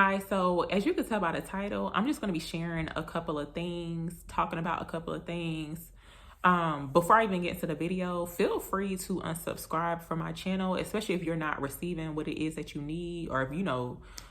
Hi, so as you can tell by the title, I'm just going to be sharing a couple of things, talking about a couple of things. Before I even get into the video, feel free to unsubscribe from my channel, especially if you're not receiving what it is that you need, or if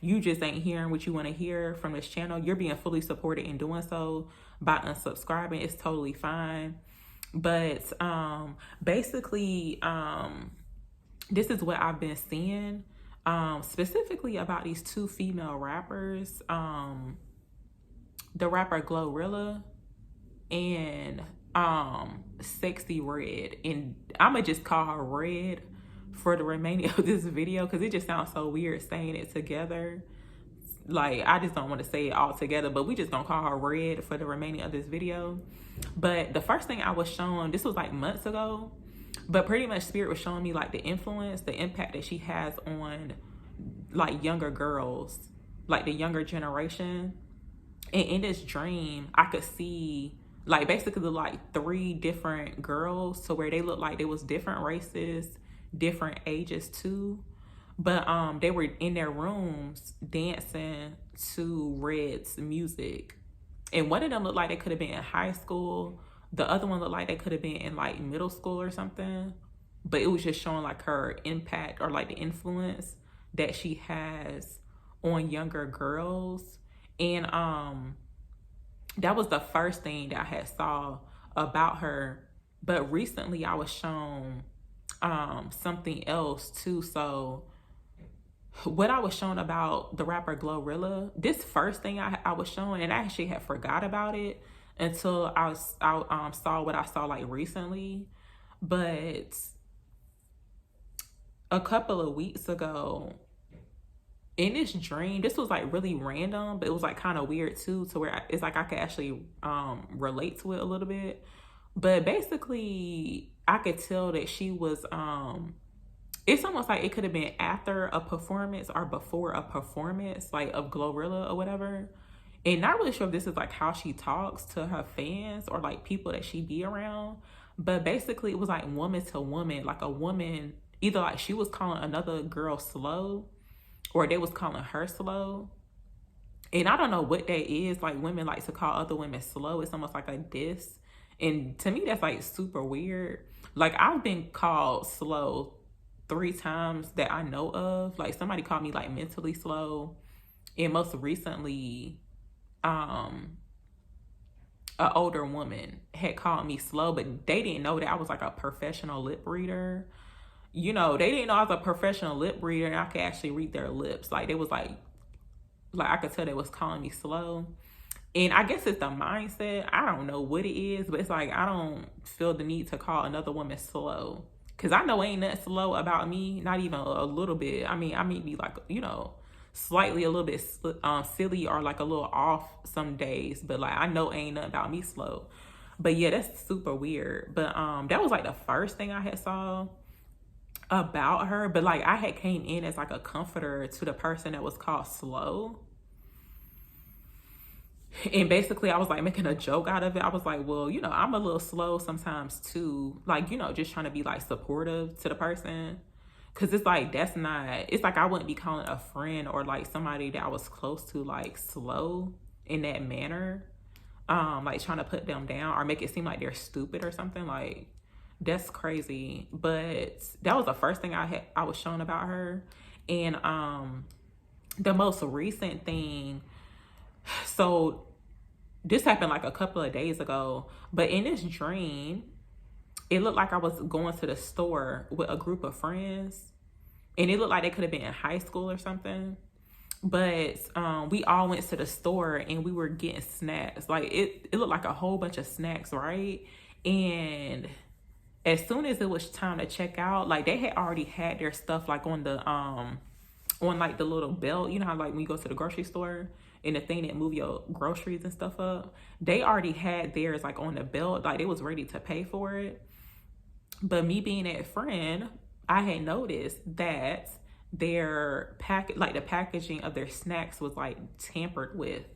you just ain't hearing what you want to hear from this channel. You're being fully supported in doing so by unsubscribing. It's totally fine. But basically, this is what I've been seeing. Specifically about these two female rappers, the rapper Glorilla and Sexy Red. And I'ma just call her Red for the remaining of this video because it just sounds so weird saying it together. Like, I just don't want to say it all together, but we just gonna call her Red for the remaining of this video. But the first thing I was shown, this was like months ago, but pretty much Spirit was showing me like the influence, the impact that she has on like younger girls, like the younger generation. And in this dream, I could see like basically like three different girls to where they looked like they was different races, different ages too. But they were in their rooms dancing to Red's music. And one of them looked like they could have been in high school. The other one looked like they could have been in like middle school or something. But it was just showing like her impact or like the influence that she has on younger girls. And that was the first thing that I had saw about her. But recently I was shown something else too. So what I was shown about the rapper Glorilla, this first thing I was shown, and I actually had forgot about it until I saw what I saw like recently. But a couple of weeks ago, in this dream, this was like really random, but it was like kind of weird too, to where it's like I could actually relate to it a little bit. But basically, I could tell that she was it's almost like it could have been after a performance or before a performance, like of Glorilla or whatever. And not really sure if this is like how she talks to her fans or like people that she be around. But basically it was like woman to woman, like a woman, either like she was calling another girl slow or they was calling her slow. And I don't know what that is. Like, women like to call other women slow. It's almost like a diss. And to me, that's like super weird. Like, I've been called slow 3 times that I know of. Like, somebody called me like mentally slow. And most recently, an older woman had called me slow, but they didn't know that I was like a professional lip reader. You know, they didn't know I was a professional lip reader and I could actually read their lips. Like, they was like I could tell they was calling me slow. And I guess it's the mindset. I don't know what it is, but it's like I don't feel the need to call another woman slow. Because I know ain't nothing slow about me, not even a little bit. I mean, I may be like, you know, slightly a little bit silly or like a little off some days. But like, I know ain't nothing about me slow. But yeah, that's super weird. But that was like the first thing I had saw about her. But like, I had came in as like a comforter to the person that was called slow. And basically I was like making a joke out of it. I was like, well, you know, I'm a little slow sometimes too. Like, you know, just trying to be like supportive to the person. Cause it's like, that's not, it's like I wouldn't be calling a friend or like somebody that I was close to like slow in that manner. Like trying to put them down or make it seem like they're stupid or something. Like, that's crazy. But that was the first thing I was shown about her. And the most recent thing, so this happened like a couple of days ago, but in this dream, it looked like I was going to the store with a group of friends, and it looked like they could have been in high school or something. But we all went to the store and we were getting snacks. Like, it looked like a whole bunch of snacks, right? And as soon as it was time to check out, like, they had already had their stuff like on the like the little belt. You know how like when you go to the grocery store and the thing that move your groceries and stuff up, they already had theirs like on the belt, like they was ready to pay for it. But me being that friend, I had noticed that their the packaging of their snacks was like tampered with.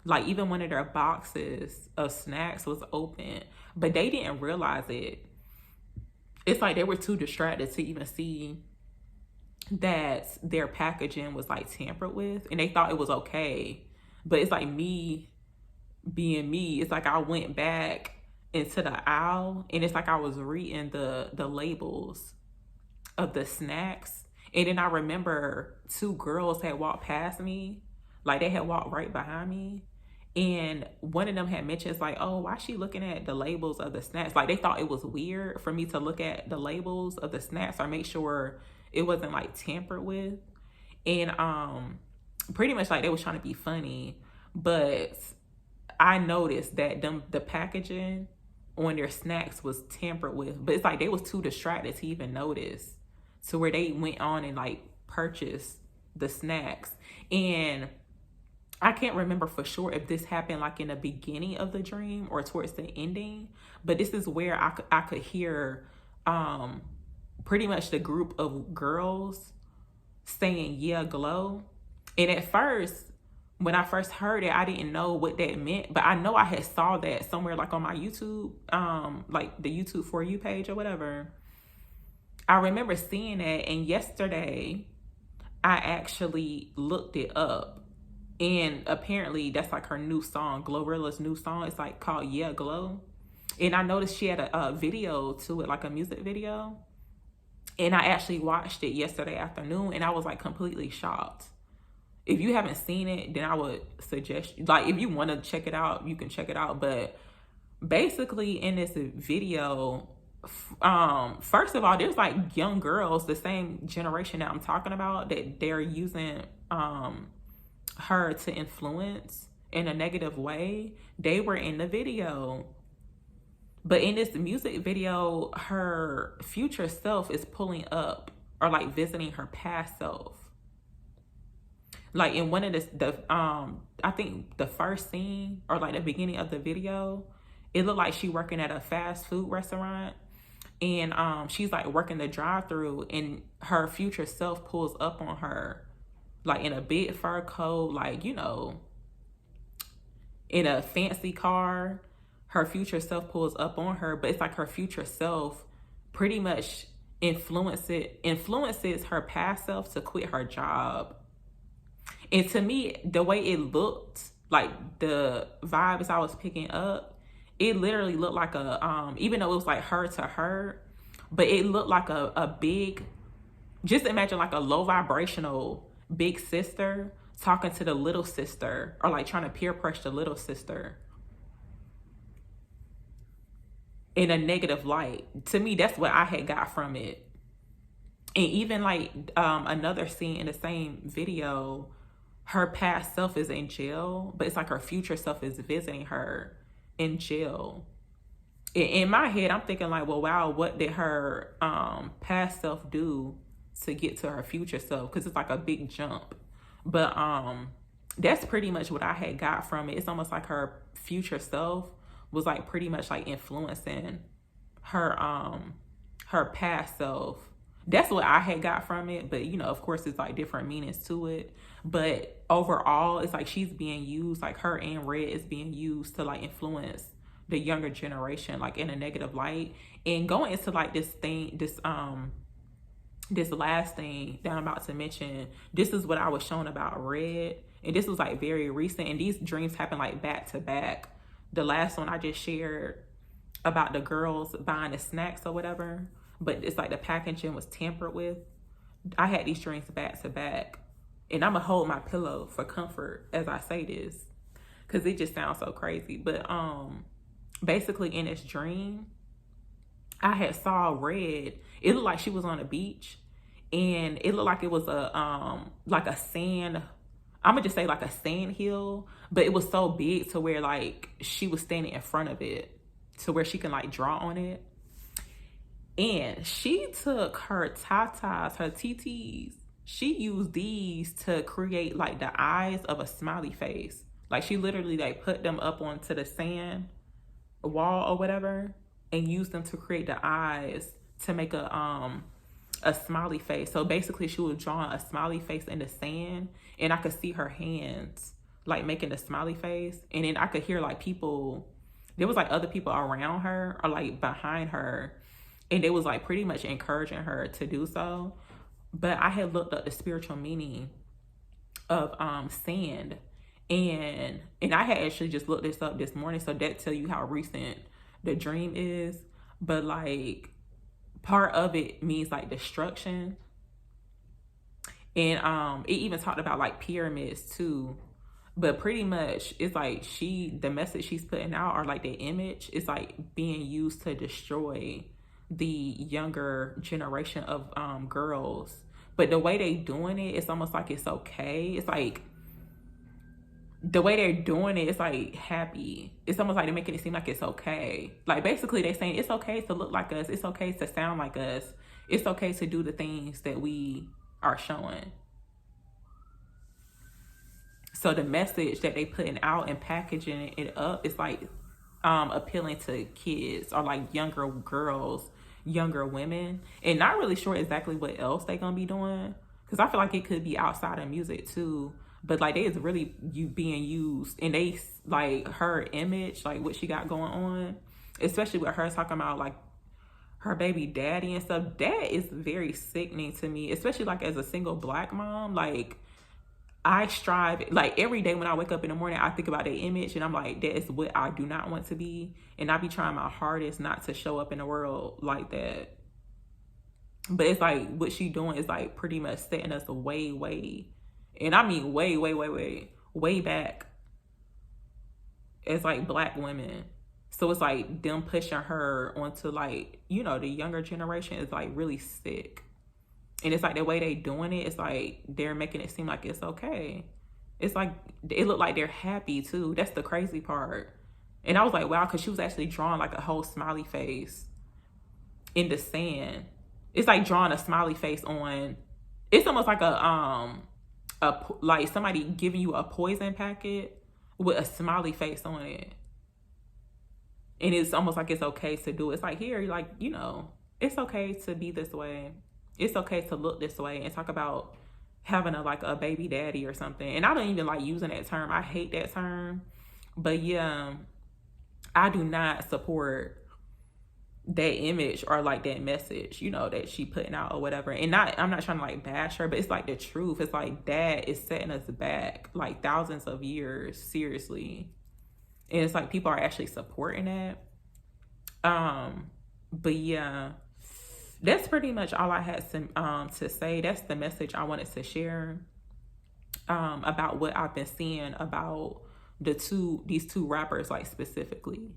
Like, even one of their boxes of snacks was open, but they didn't realize it. It's like they were too distracted to even see that their packaging was like tampered with, and they thought it was okay. But it's like me being me. It's like I went back into the aisle, and it's like I was reading the labels of the snacks, and then I remember two girls had walked past me, like they had walked right behind me, and one of them had mentioned, it's like, oh, why is she looking at the labels of the snacks? Like they thought it was weird for me to look at the labels of the snacks or make sure it wasn't like tampered with. And pretty much like they was trying to be funny, but I noticed that the packaging on their snacks was tampered with. But it's like they was too distracted to even notice, to where they went on and like purchased the snacks. And I can't remember for sure if this happened like in the beginning of the dream or towards the ending, but this is where I could hear pretty much the group of girls saying, yeah, glow. And at first, when I first heard it, I didn't know what that meant, but I know I had saw that somewhere like on my YouTube, like the YouTube For You page or whatever. I remember seeing that, and yesterday I actually looked it up, and apparently that's like her new song, Glorilla's new song. It's like called Yeah Glow. And I noticed she had a video to it, like a music video. And I actually watched it yesterday afternoon, and I was like completely shocked. If you haven't seen it, then I would suggest, like, if you want to check it out, you can check it out. But basically in this video, first of all, there's like young girls, the same generation that I'm talking about, that they're using her to influence in a negative way. They were in the video. But in this music video, her future self is pulling up or like visiting her past self. Like in one of I think the first scene or like the beginning of the video, it looked like she working at a fast food restaurant, and she's like working the drive-through, and her future self pulls up on her, like in a big fur coat, like, you know, in a fancy car. Her future self pulls up on her, but it's like her future self pretty much influences her past self to quit her job. And to me, the way it looked, like the vibes I was picking up, it literally looked like a, even though it was like her to her, but it looked like a big, just imagine like a low vibrational big sister talking to the little sister, or like trying to peer pressure the little sister in a negative light. To me, that's what I had got from it. And even like another scene in the same video, her past self is in jail, but it's like her future self is visiting her in jail. In my head, I'm thinking like, well, wow, what did her past self do to get to her future self? Because it's like a big jump. But that's pretty much what I had got from it. It's almost like her future self was like pretty much like influencing her her past self. That's what I had got from it. But, you know, of course, it's like different meanings to it. But overall, it's like she's being used, like her and Red is being used to like influence the younger generation, like in a negative light. And going into like this thing, this last thing that I'm about to mention, this is what I was shown about Red. And this was like very recent. And these dreams happen like back to back. The last one I just shared about the girls buying the snacks or whatever, but it's like the packaging was tampered with. I had these dreams back to back, and I'm gonna hold my pillow for comfort as I say this, because it just sounds so crazy. But basically in this dream, I had saw Red. It looked like she was on a beach, and it looked like it was a sand, I'm gonna just say like a sand hill, but it was so big to where like she was standing in front of it to where she can like draw on it. And she took her tatas, her TTs, she used these to create like the eyes of a smiley face. Like she literally like put them up onto the sand wall or whatever and used them to create the eyes to make a smiley face. So basically she was drawing a smiley face in the sand, and I could see her hands like making a smiley face. And then I could hear like people, there was like other people around her or like behind her, and they was like pretty much encouraging her to do so. But I had looked up the spiritual meaning of sand, and I had actually just looked this up this morning, so that tell you how recent the dream is. But like part of it means like destruction, and it even talked about like pyramids too. But pretty much it's like the message she's putting out, or like the image is like being used to destroy the younger generation of girls. But the way they doing it, it's almost like it's okay. It's like the way they're doing it, it's like happy. It's almost like they're making it seem like it's okay. Like basically they're saying it's okay to look like us, it's okay to sound like us, it's okay to do the things that we are showing. So the message that they putting out and packaging it up is like appealing to kids, or like younger girls, younger women, and not really sure exactly what else they gonna be doing, because I feel like it could be outside of music too. But like they is really being used, and they like her image, like what she got going on, especially with her talking about like her baby daddy and stuff. That is very sickening to me, especially like as a single Black mom. Like I strive, like every day when I wake up in the morning, I think about that image, and I'm like, that is what I do not want to be. And I be trying my hardest not to show up in the world like that. But it's like what she doing is like pretty much setting us way, and I mean way back as like Black women. So it's like them pushing her onto like, you know, the younger generation is like really sick. And it's like the way they doing it, it's like they're making it seem like it's okay. It's like it looked like they're happy too. That's the crazy part. And I was like, wow, because she was actually drawing like a whole smiley face in the sand. It's like drawing a smiley face on. It's almost like a like somebody giving you a poison packet with a smiley face on it. And it's almost like it's okay to do it. It's like, here, like, you know, it's okay to be this way. It's okay to look this way, and talk about having a baby daddy or something. And I don't even like using that term. I hate that term. But yeah, I do not support that image or like that message, you know, that she putting out or whatever. And I'm not trying to like bash her, but it's like the truth. It's like that is setting us back like thousands of years, seriously. And it's like people are actually supporting that. But yeah, that's pretty much all I had to say. That's the message I wanted to share about what I've been seeing about these two rappers, like specifically,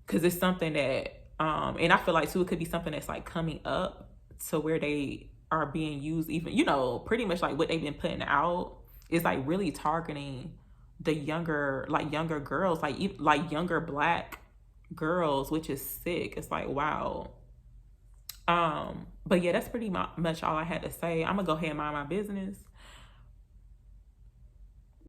because it's something that and I feel like too it could be something that's like coming up to where they are being used, even, you know, pretty much like what they've been putting out is like really targeting the younger girls, like younger Black girls, which is sick. It's like, wow. But yeah, that's pretty much all I had to say. I'm gonna go ahead and mind my business.